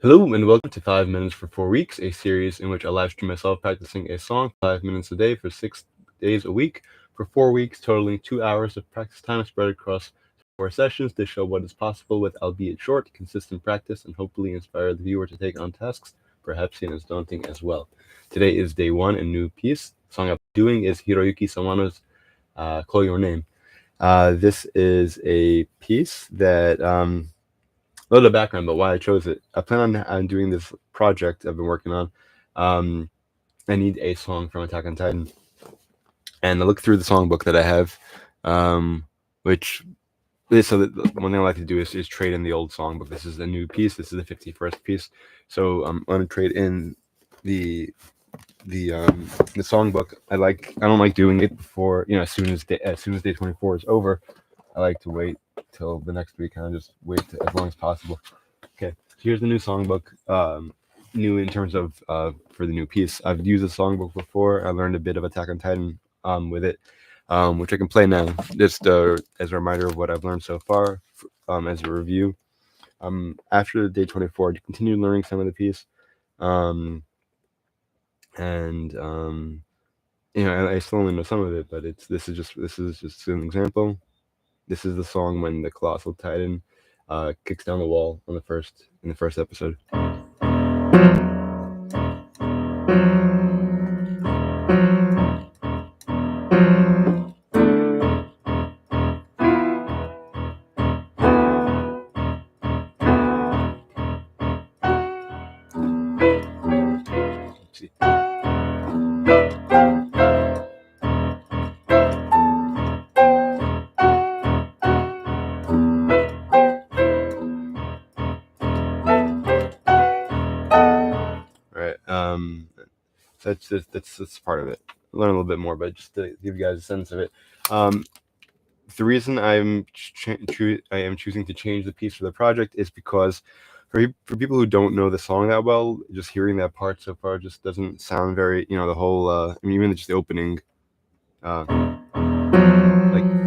Hello and welcome to 5 Minutes for 4 Weeks, a series in which I live stream myself practicing a song 5 minutes a day for 6 days a week for 4 weeks, totaling 2 hours of practice time spread across 4 sessions to show what is possible with albeit short, consistent practice and hopefully inspire the viewer to take on tasks perhaps seen as daunting as well. Today is day 1, a new piece. The song I'm doing is Hiroyuki Sawano's Call Your Name. This is a piece that a little background about why I chose it. I plan on doing this project I've been working on. Um, I need a song from Attack on Titan, and I look through the songbook that I have, which so one thing I like to do is trade in the old songbook. This is a new piece. This is the 51st piece, so I'm gonna trade in the the songbook. I don't like doing it before as soon as day 24 is over. I like to wait till the next week and just wait as long as possible. Okay, so here's the new songbook. New in terms of for the new piece. I've used the songbook before. I learned a bit of Attack on Titan with it, which I can play now, just as a reminder of what I've learned so far, as a review. After day 24, to continue learning some of the piece, and I still only know some of it, but this is just an example. This is the song when the Colossal Titan kicks down the wall in the first episode. Let's see. Right. So that's part of it. Learn a little bit more, but just to give you guys a sense of it. The reason I am choosing to change the piece for the project is because for people who don't know the song that well, just hearing that part so far just doesn't sound very, the whole, even just the opening, like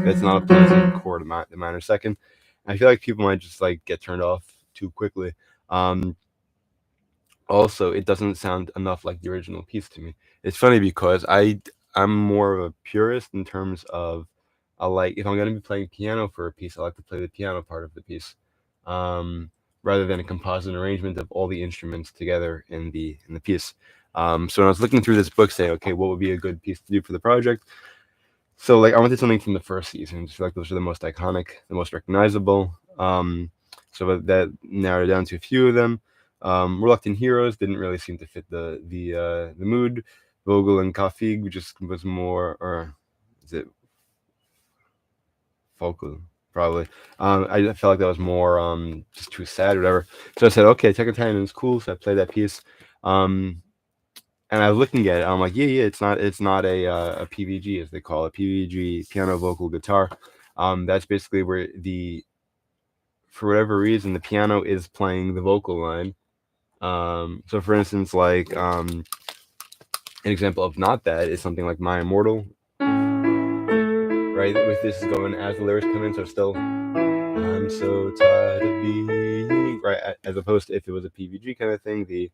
that's not a pleasant chord, the minor second. I feel like people might just get turned off too quickly. Also, it doesn't sound enough like the original piece to me. It's funny because I'm more of a purist in terms of if I'm going to be playing piano for a piece, I like to play the piano part of the piece, rather than a composite arrangement of all the instruments together in the piece. So when I was looking through this book, saying, okay, what would be a good piece to do for the project? So I wanted something from the first season. Just feel like those are the most iconic, the most recognizable. So that narrowed it down to a few of them. Reluctant Heroes didn't really seem to fit the mood. Vogel and Kafig just was more, or is it Vogel? Probably. I felt like that was more just too sad or whatever. So I said, okay, Attack on Titan is cool. So I played that piece. And I was looking at it. I'm like, yeah, it's not a PVG, as they call it, PVG, piano, vocal, guitar. That's basically where for whatever reason, the piano is playing the vocal line. So for instance, an example of not that is something like My Immortal, right? With this going as the lyrics come in, so still, I'm so tired of being, right? As opposed to if it was a PVG kind of thing, the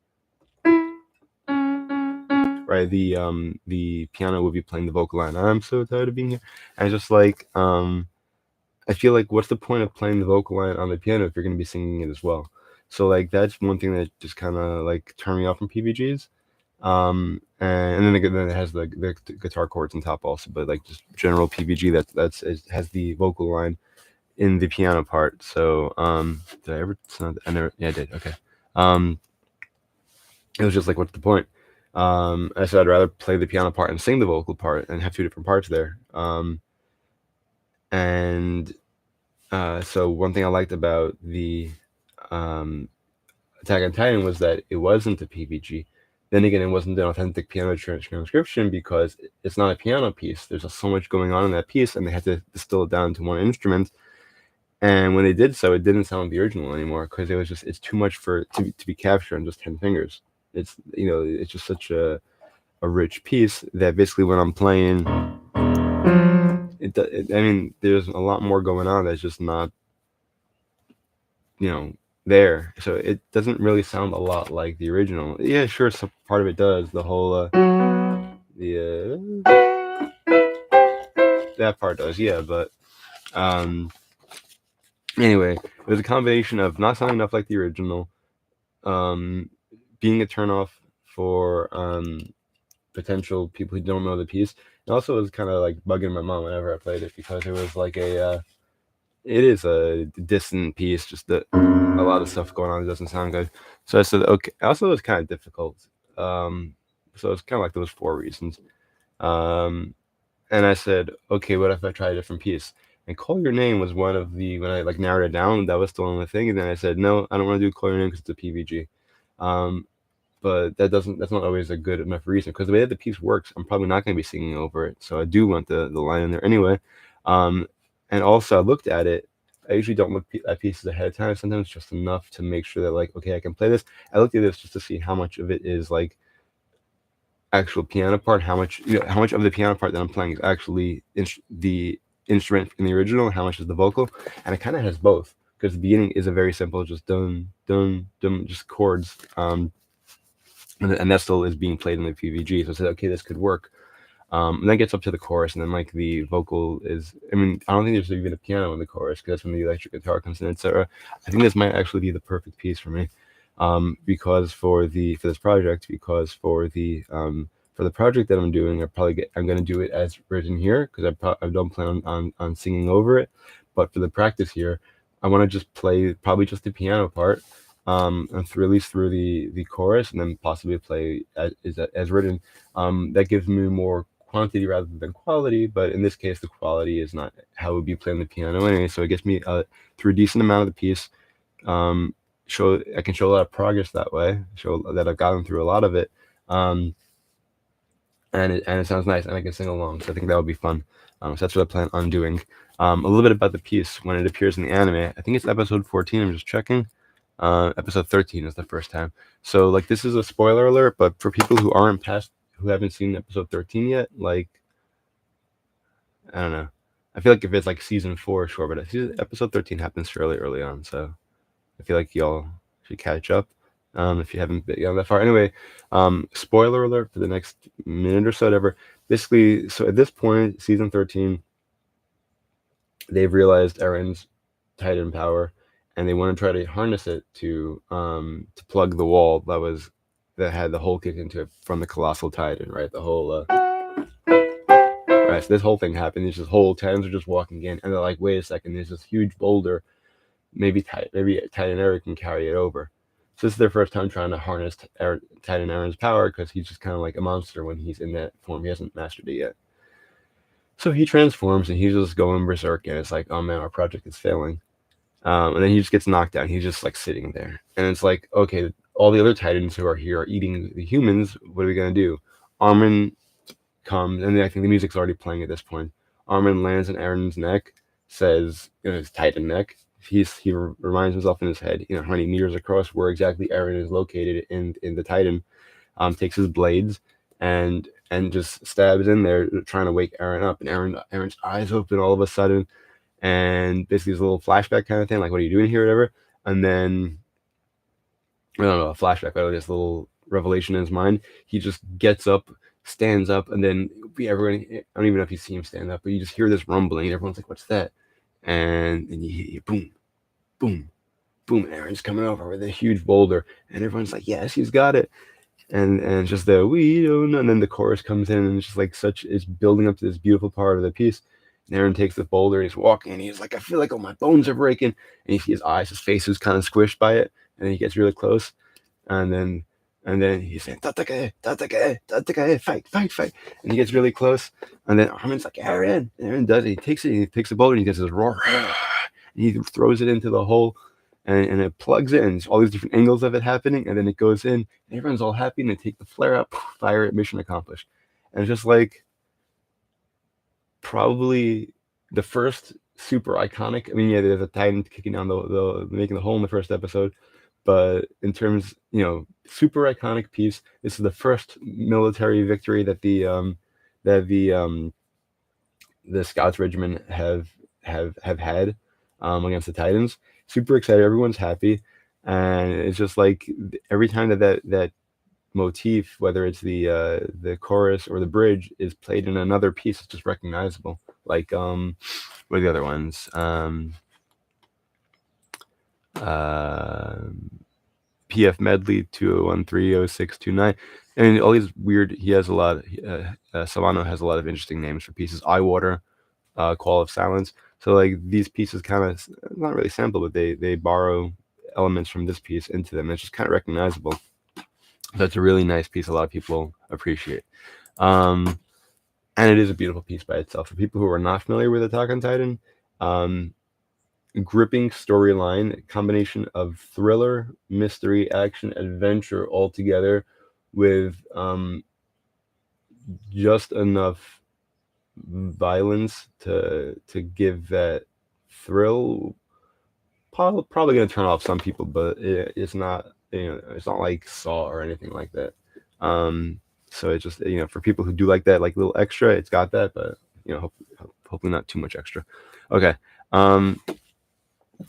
piano would be playing the vocal line, I'm so tired of being here. And it's just I feel like what's the point of playing the vocal line on the piano if you're going to be singing it as well? So that's one thing that just kind of turned me off from PVGs. And then it has the guitar chords on top also, but just general PVG has the vocal line in the piano part. So did I ever? I never. Yeah, I did. Okay. It was just what's the point? I said I'd rather play the piano part and sing the vocal part and have two different parts there. And so one thing I liked about the Attack on Titan was that it wasn't a PVG. Then again, it wasn't an authentic piano transcription because it's not a piano piece. There's just so much going on in that piece, and they had to distill it down to one instrument. And when they did so, it didn't sound like the original anymore because it's too much to be captured on just 10 fingers. It's it's just such a rich piece that basically when I'm playing, I mean, there's a lot more going on that's just not, there, so it doesn't really sound a lot like the original. Yeah, sure, some part of it does. The whole the that part does, yeah. But um, anyway, it was a combination of not sounding enough like the original, um, being a turnoff for potential people who don't know the piece. And also, it was kind of like bugging my mom whenever I played it because it was like it is a distant piece, just that a lot of stuff going on. It doesn't sound good. So I said, okay. Also, it was kind of difficult. Um, so it's kind of like those four reasons. Um, and I said, okay, what if I try a different piece? And Call Your Name was one of the, when I like narrowed it down, that was still on the thing. And then I said, no, I don't want to do Call Your Name because it's a PVG. Um, but that's not always a good enough reason because the way that the piece works, I'm probably not going to be singing over it. So I do want the line in there anyway. Um, and also, I looked at it. I usually don't look at pieces ahead of time. Sometimes just enough to make sure that, like, okay, I can play this. I looked at this just to see how much of it is like actual piano part, how much of the piano part that I'm playing is actually the instrument in the original, and how much is the vocal, and it kind of has both because the beginning is a very simple, just dun dun dun, just chords, and that still is being played in the PVG. So I said, okay, this could work. And then gets up to the chorus, and then like the vocal is. I mean, I don't think there's even a piano in the chorus because that's when the electric guitar comes in, etc. I think this might actually be the perfect piece for me, because for this project, because for the project that I'm doing, I'm going to do it as written here because I don't plan on singing over it, but for the practice here, I want to just play probably just the piano part, and through at least through the chorus, and then possibly play as written. That gives me more quantity rather than quality, but in this case, the quality is not how it would be playing the piano anyway. So it gets me through a decent amount of the piece. I can show a lot of progress that way. Show that I've gotten through a lot of it, and it sounds nice, and I can sing along. So I think that would be fun. So that's what I plan on doing. A little bit about the piece when it appears in the anime. I think it's episode 14. I'm just checking. Episode 13 is the first time. So like this is a spoiler alert, but for people who haven't seen episode 13 yet, like I don't know. I feel like if it's like season 4, sure, but episode 13 happens fairly early on, so I feel like y'all should catch up if you haven't gone that far. Anyway, spoiler alert for the next minute or so, whatever. Basically, so at this point, season 13, they've realized Eren's Titan power, and they want to try to harness it to plug the wall that had the hole kicked into it from the colossal Titan, right? The whole right. So this whole thing happened. There's this whole Titans are just walking in, and they're like, "Wait a second! There's this huge boulder. Maybe Titan Eren can carry it over." So this is their first time trying to harness Titan Eren's power because he's just kind of like a monster when he's in that form. He hasn't mastered it yet. So he transforms and he's just going berserk, and it's like, oh man, our project is failing. And then he just gets knocked down. He's just like sitting there, and it's like, okay, all the other Titans who are here are eating the humans. What are we gonna do? Armin comes, and I think the music's already playing at this point. Armin lands on Eren's neck, says, his Titan neck. He reminds himself in his head, how many meters across where exactly Eren is located in the Titan. Takes his blades and just stabs in there, trying to wake Eren up. And Eren's eyes open all of a sudden, and basically this little flashback kind of thing, like, what are you doing here, or whatever. And then I don't know, a flashback, but this little revelation in his mind. He just gets up, stands up, and then everyone, I don't even know if you see him stand up, but you just hear this rumbling, and everyone's like, what's that? And you hear boom, boom, boom, and Eren's coming over with a huge boulder, and everyone's like, yes, he's got it. And just we don't know, and then the chorus comes in, and it's just like it's building up to this beautiful part of the piece. And Eren takes the boulder, and he's walking, and he's like, I feel like all my bones are breaking. And you see his eyes, his face is kind of squished by it, and then he gets really close, and then he's saying, Tatake, Tatake, Tatake, fight, fight, fight. And he gets really close, and then Armin's like, Eren. And Eren does it. He takes the boulder, and he gets this roar, and he throws it into the hole, and it plugs in. There's all these different angles of it happening, and then it goes in, and everyone's all happy, and they take the flare up, fire it, mission accomplished. And it's just like probably the first super iconic. I mean, yeah, there's a Titan kicking down making the hole in the first episode, but in terms, super iconic piece. This is the first military victory that the Scouts regiment have had against the Titans. Super excited. Everyone's happy. and it's just like every time that motif, whether it's the chorus or the bridge, is played in another piece, it's just recognizable. Like what are the other ones? PF medley 20130629, and all these weird. He has a lot. Solano has a lot of interesting names for pieces. Eye Water, Call of Silence. So like these pieces kind of not really sample, but they borrow elements from this piece into them. It's just kind of recognizable. That's a really nice piece. A lot of people appreciate. And it is a beautiful piece by itself. For people who are not familiar with Attack on Titan, gripping storyline, combination of thriller, mystery, action, adventure all together with just enough violence to give that thrill. Probably going to turn off some people, but it's not, it's not like Saw or anything like that. So it's just, for people who do like that, like little extra, it's got that, but hopefully not too much extra. Okay.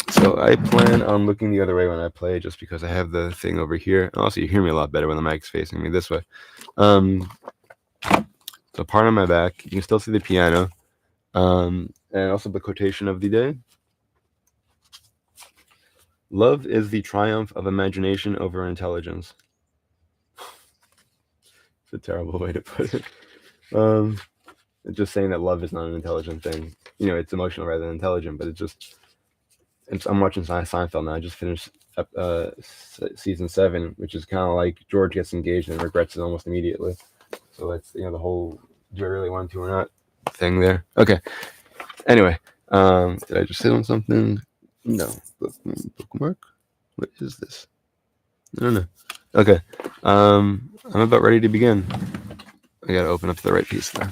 So I plan on looking the other way when I play, just because I have the thing over here. And also, you hear me a lot better when the mic's facing me this way. So part on my back, you can still see the piano, and also the quotation of the day. Love is the triumph of imagination over intelligence. It's a terrible way to put it. Just saying that love is not an intelligent thing. It's emotional rather than intelligent, but I'm watching Seinfeld now. I just finished season 7, which is kind of like George gets engaged and regrets it almost immediately. So that's the whole do I really want to or not thing there. Okay. Anyway, did I just hit on something? No. Bookmark? What is this? I don't know. Okay. I'm about ready to begin. I gotta open up the right piece there.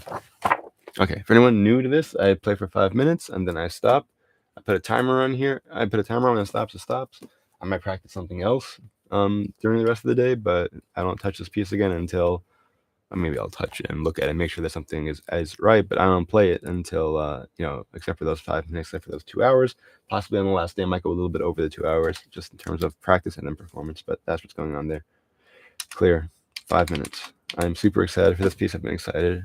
Okay. For anyone new to this, I play for 5 minutes and then I stop. I put a timer on here. I put a timer on when it stops. It stops. I might practice something else during the rest of the day, but I don't touch this piece again until maybe I'll touch it and look at it, make sure that something is right, but I don't play it until except for those 5 minutes, except for those 2 hours. Possibly on the last day, I might go a little bit over the 2 hours, just in terms of practice and then performance. But that's what's going on there. Clear. 5 minutes. I'm super excited for this piece. I've been excited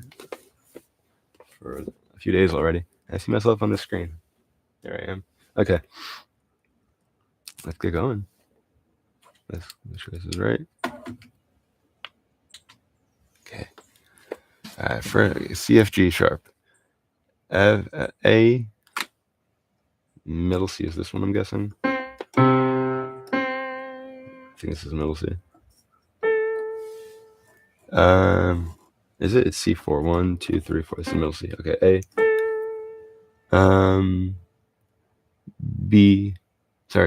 for a few days already. I see myself on the screen. There I am. Okay. Let's get going. Let's make sure this is right. Okay. For CFG sharp. A middle C is this one, I'm guessing. I think this is middle C. Is it? It's C4. 1, 2, 3, 4. It's the middle C. Okay.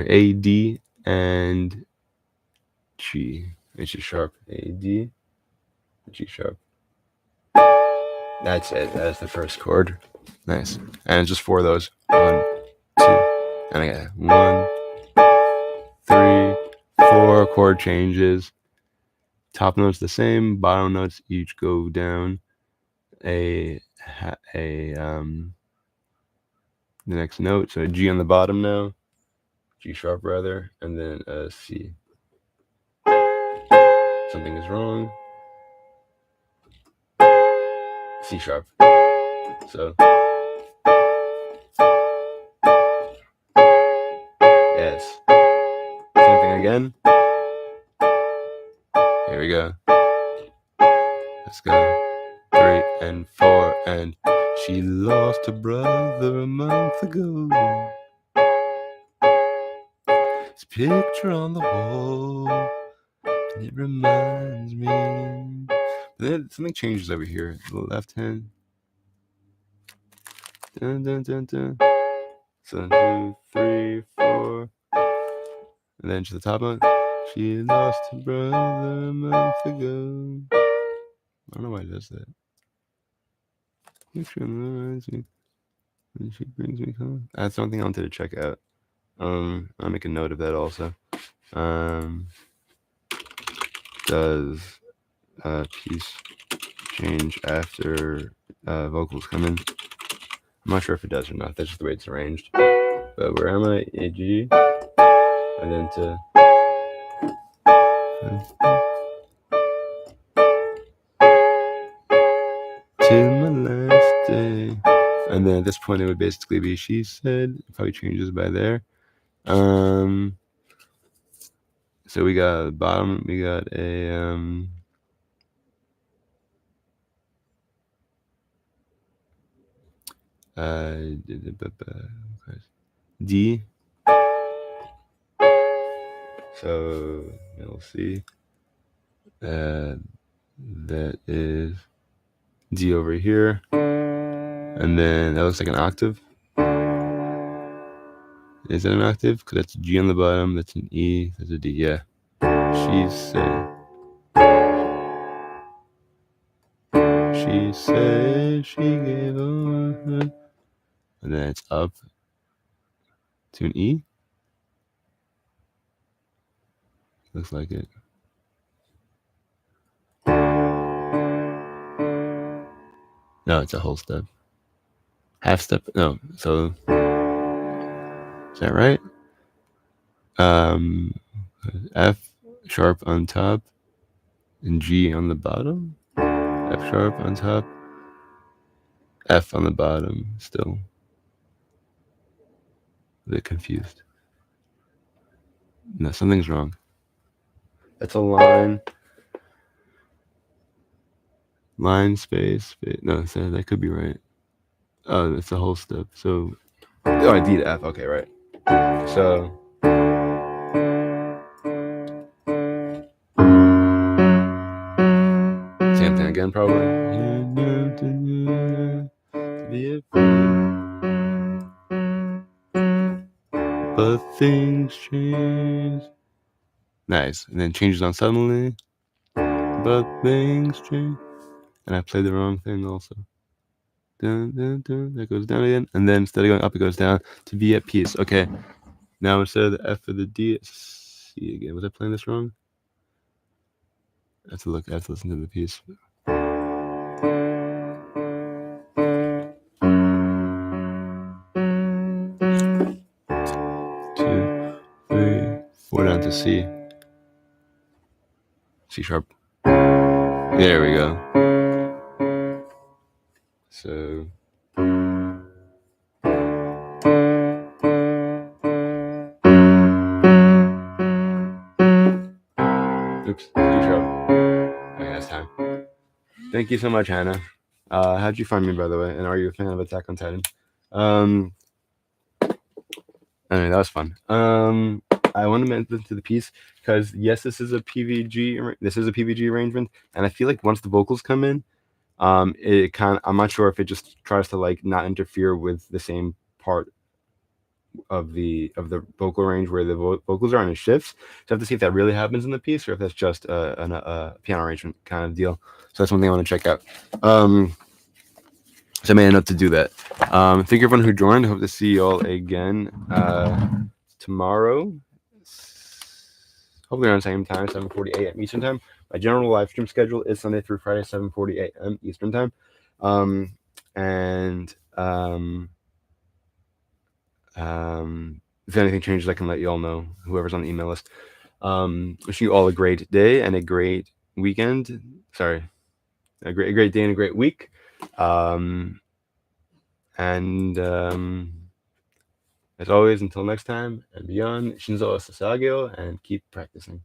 A, D, and G. H is sharp. A, D, G sharp. That's it. That's the first chord. Nice. And it's just 4 of those. 1, 2, and I got 1, 3, 4 chord changes. Top notes the same. Bottom notes each go down the next note. So a G on the bottom now. G sharp rather, and then a C. Something is wrong. C sharp. So yes. Same thing again. Here we go. Let's go. 3 and 4 and she lost her brother a month ago. This picture on the wall, and it reminds me. But then something changes over here. The left hand. Dun, dun, dun, dun. So 2, 3, 4. And then to the top one. She lost her brother a month ago. I don't know why it does that. Picture reminds me. And she brings me home. That's something I wanted to check out. I'll make a note of that also. Does piece change after vocals come in? I'm not sure if it does or not. That's just the way it's arranged. But where am I? A, G, and then to Till my last day. And then at this point, it would basically be she said. It probably changes by there. So we got bottom. We got a D. So we'll see. That is D over here, and then that looks like an octave. Is it an octave? Because that's a G on the bottom. That's an E. That's a D. Yeah. She said. She said she gave up, and then it's up to an E. Looks like it. No, it's a whole step. Half step. No. So is that right? F sharp on top and G on the bottom. F sharp on top. F on the bottom. Still a bit confused. No, something's wrong. That's a line. Line space. No, that could be right. Oh, it's a whole step. So, oh, D to F. Okay, right. So, same thing again, probably. But things change. Nice. And then changes on suddenly. But things change. And I played the wrong thing also. Dun, dun, dun. That goes down again. And then instead of going up, it goes down to be at peace. Okay. Now instead of the F or the D, it's C again. Was I playing this wrong? I have to look. I have to listen to the piece. 2, 3, 4 down to C. C sharp. There we go. So. Oops. C sharp. Okay, that's time. Thank you so much, Hannah. How'd you find me, by the way? And are you a fan of Attack on Titan? Anyway, that was fun. I want to mention to the piece because yes, this is a PVG arrangement, and I feel like once the vocals come in, it kind of, I'm not sure if it just tries to like not interfere with the same part of the vocal range where the vocals are and it shifts. So I have to see if that really happens in the piece or if that's just a piano arrangement kind of deal. So that's one thing I want to check out. So I made a note to do that. Thank you everyone who joined. Hope to see you all again tomorrow. Hopefully around the same time, 7:40 a.m. Eastern time. My general live stream schedule is Sunday through Friday, 7:40 a.m. Eastern time. If anything changes, I can let you all know, whoever's on the email list. Wishing you all a great day and a great weekend. Sorry, a great day and a great week. As always, until next time and beyond, Shinzo Sasageo, and keep practicing.